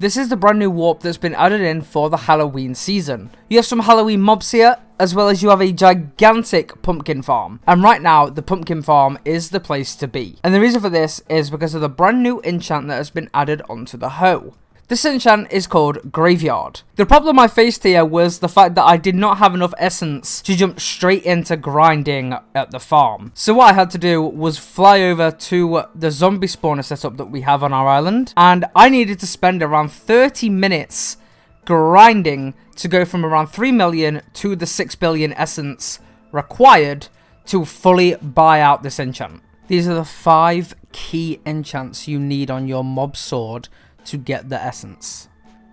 This is the brand new warp that's been added in for the Halloween season. You have some Halloween mobs here, as well as you have a gigantic pumpkin farm. And right now, the pumpkin farm is the place to be. And the reason for this is because of the brand new enchant that has been added onto the hoe. This enchant is called Graveyard. The problem I faced here was the fact that I did not have enough essence to jump straight into grinding at the farm. So what I had to do was fly over to the zombie spawner setup that we have on our island. And I needed to spend around 30 minutes grinding to go from around 3 million to the 6 billion essence required to fully buy out this enchant. These are the 5 key enchants you need on your mob sword to get the essence.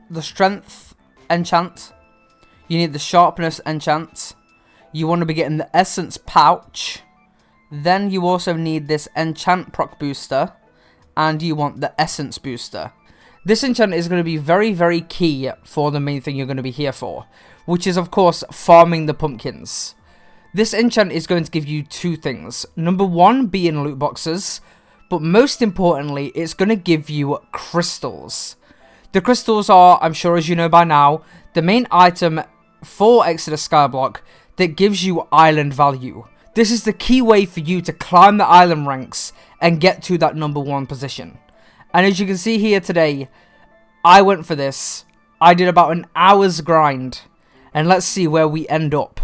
The strength enchant, you need the sharpness enchant, you want to be getting the essence pouch, then you also need this enchant proc booster, and you want the essence booster. This enchant is going to be very, very key for the main thing you're going to be here for, which is of course farming the pumpkins. This enchant is going to give you 2 things. Number 1 being loot boxes, but most importantly, it's going to give you crystals. The crystals are, I'm sure as you know by now, the main item for Exodus Skyblock that gives you island value. This is the key way for you to climb the island ranks and get to that number 1 position. And as you can see here today, I went for this. I did about an hour's grind. And let's see where we end up.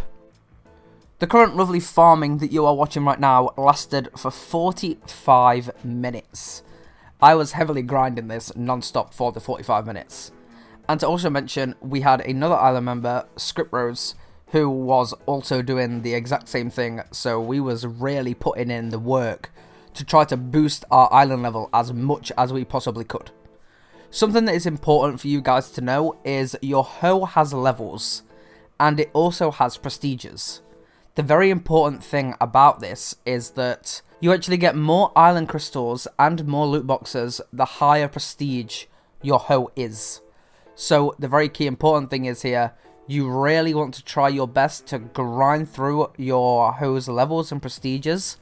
The current lovely farming that you are watching right now lasted for 45 minutes. I was heavily grinding this non-stop for the 45 minutes. And to also mention, we had another island member, Script Rose, who was also doing the exact same thing. So we was really putting in the work to try to boost our island level as much as we possibly could. Something that is important for you guys to know is your hoe has levels, and it also has prestiges. The very important thing about this is that you actually get more island crystals and more loot boxes the higher prestige your hoe is. So the very key important thing is here, you really want to try your best to grind through your hoe's levels and prestiges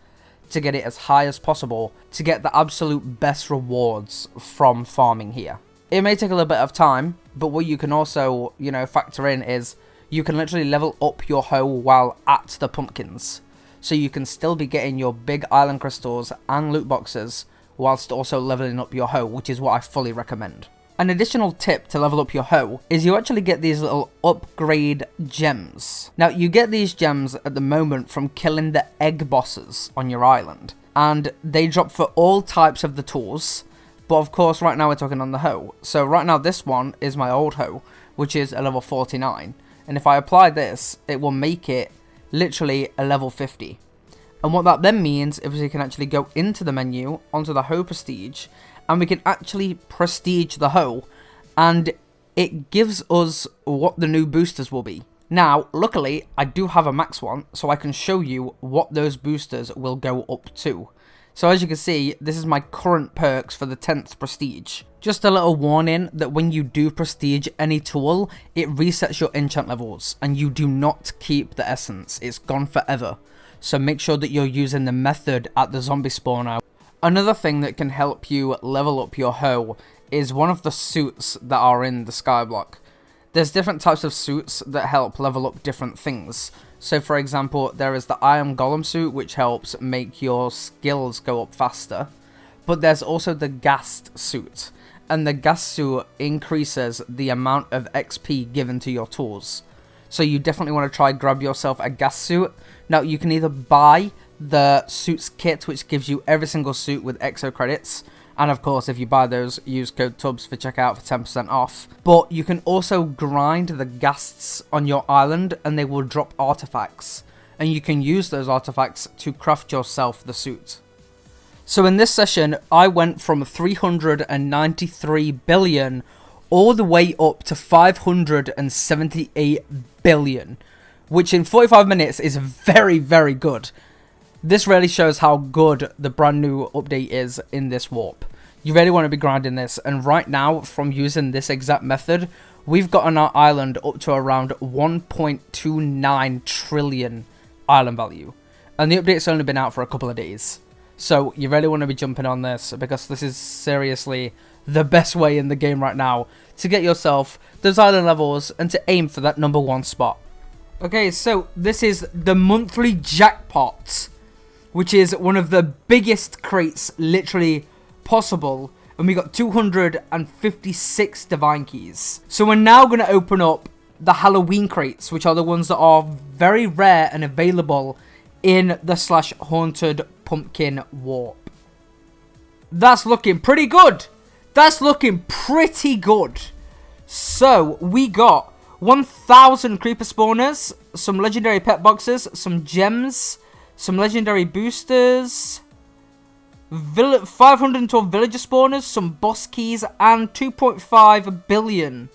to get it as high as possible to get the absolute best rewards from farming here. It may take a little bit of time, but what you can also, factor in is you can literally level up your hoe while at the pumpkins. So you can still be getting your big island crystals and loot boxes whilst also leveling up your hoe, which is what I fully recommend. An additional tip to level up your hoe is you actually get these little upgrade gems. Now you get these gems at the moment from killing the egg bosses on your island. And they drop for all types of the tools. But of course right now we're talking on the hoe. So right now this one is my old hoe, which is a level 49. And if I apply this, it will make it literally a level 50. And what that then means is we can actually go into the menu, onto the hoe prestige, and we can actually prestige the hoe. And it gives us what the new boosters will be. Now, luckily, I do have a max one, so I can show you what those boosters will go up to. So as you can see, this is my current perks for the 10th prestige. Just a little warning that when you do prestige any tool, it resets your enchant levels, and you do not keep the essence. It's gone forever. So make sure that you're using the method at the zombie spawner. Another thing that can help you level up your hoe is one of the suits that are in the Skyblock. There's different types of suits that help level up different things. So for example, there is the Iron Golem suit, which helps make your skills go up faster. But there's also the Ghast suit. And the Ghast suit increases the amount of XP given to your tools. So you definitely want to try grab yourself a Ghast suit. Now you can either buy the suits kit, which gives you every single suit with exo credits. And of course, if you buy those, use code TUBS for checkout for 10% off. But you can also grind the ghasts on your island and they will drop artifacts. And you can use those artifacts to craft yourself the suit. So in this session, I went from 393 billion all the way up to 578 billion. Which in 45 minutes is very, very good. This really shows how good the brand new update is in this warp. You really want to be grinding this, and right now, from using this exact method, we've gotten our island up to around 1.29 trillion island value. And the update's only been out for a couple of days. So you really want to be jumping on this, because this is seriously the best way in the game right now to get yourself those island levels and to aim for that #1 spot. Okay, so this is the monthly jackpot, which is one of the biggest crates literally possible. And we got 256 divine keys. So we're now going to open up the Halloween crates, which are the ones that are very rare and available in the /haunted pumpkin warp. That's looking pretty good. That's looking pretty good. So we got 1,000 creeper spawners, some legendary pet boxes, some gems, some legendary boosters, 512 villager spawners, some boss keys, and 2.5 billion.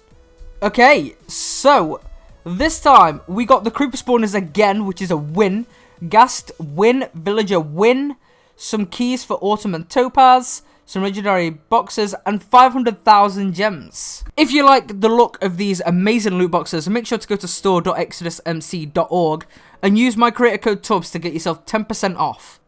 Okay, so this time we got the creeper spawners again, which is a win. Ghast win, villager win, some keys for autumn and topaz, some legendary boxes, and 500,000 gems. If you like the look of these amazing loot boxes, make sure to go to store.exodusmc.org and use my creator code TUBS to get yourself 10% off.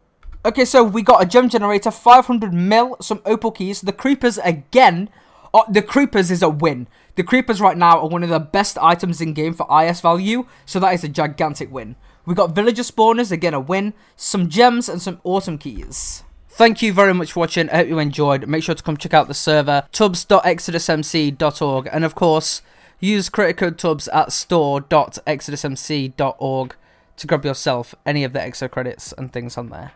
Okay, so we got a gem generator, 500 mil, some opal keys, the creepers again. Oh, the creepers is a win. The creepers right now are one of the best items in game for IS value, so that is a gigantic win. We got villager spawners, again a win, some gems, and some autumn keys. Thank you very much for watching. I hope you enjoyed. Make sure to come check out the server, tubs.exodusmc.org, and of course, use creator code TUBS at store.exodusmc.org to grab yourself any of the extra credits and things on there.